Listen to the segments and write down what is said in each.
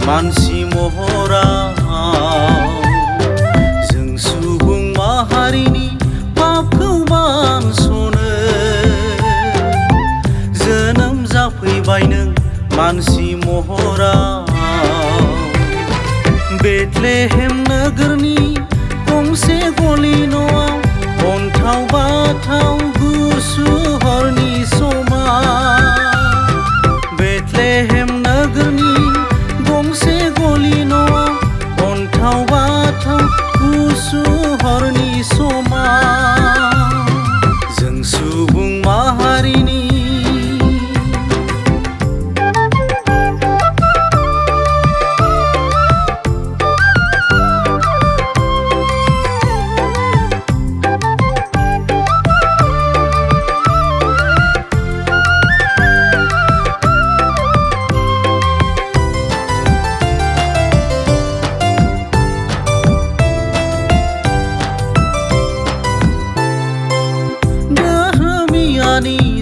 मानसि महराव जों सुबुं माहारिनि पापखौ बानस'नो जोनोम जाफैबाय नों मानसि महराव बेथलेहेम नोगोरनि गंसे गलि न'आव अन्थाव बाथाव गुसु हरनि समा बेथलेहेम नोगोरनि गंसे गलि न'आव अन्थाव बाथाव गुसु हरनि समा जों सुबुं माहारिनि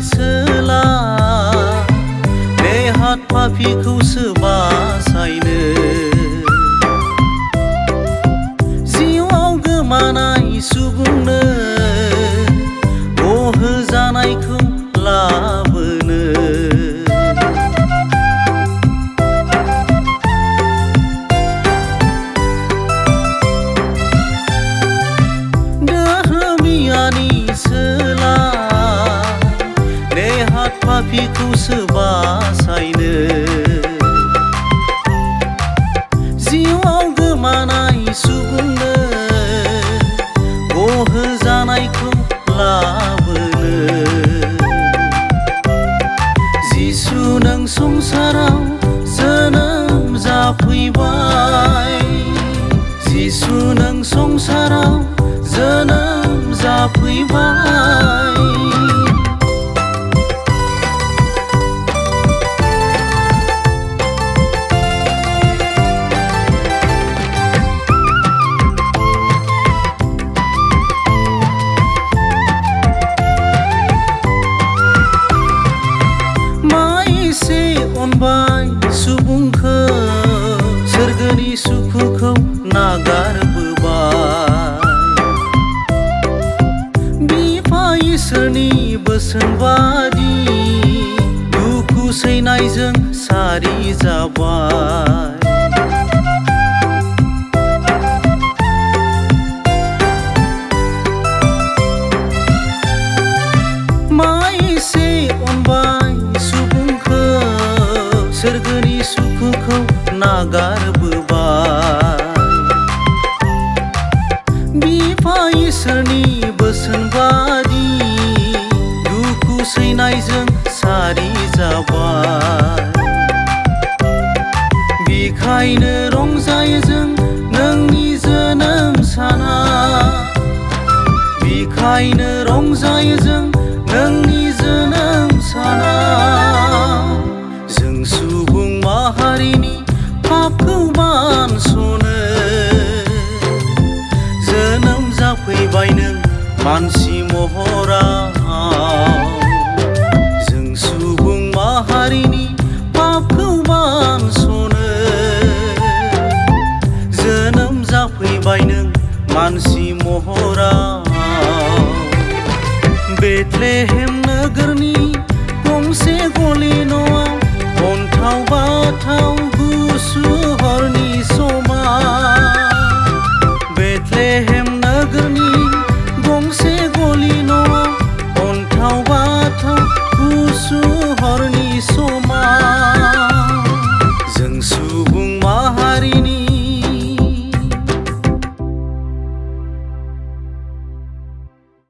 सोला नेहात पापिखौसो बासायनो जिउआव गोमानाय सुबुंनो होजानायखौ लाबोनो धोरोमियानि सोला पापिखौसो बासायनो जिउआव गोमानाय सुबुंनो होजानायखौ लाबोनो जिसु नों संसाराव जोनोम जाफैबाय जिसु नों संसाराव जोनोम जाफैबाय अनबाय सुबुंखौ सोरगोनि सुखुखौ नागारबोबाय बिफा इसोरनि बोसोन बादि दुखु सैनायजों सारि जाबाय माइसे अनबाय सुबुंखौ सोरगोनि सुखुखौ नागारबोबाय बिफा इसोरनि बोसोन बादि दुखु सैनायजों सारि जाबाय बिखायनो रंजायो जों नोंनि जोनोम साना बिखायनो रंजायो जों नोंनि जोनोम साना जों सुबुं माहारिनि पापखौ बानस'नो जोनोम जाफैबाय नों मानसि महराव जों सुबुं माहारिनि पापखौ बानस'नो जोनोम जाफैबाय नों मानसि महराव बेथलेहेम नोगोरनि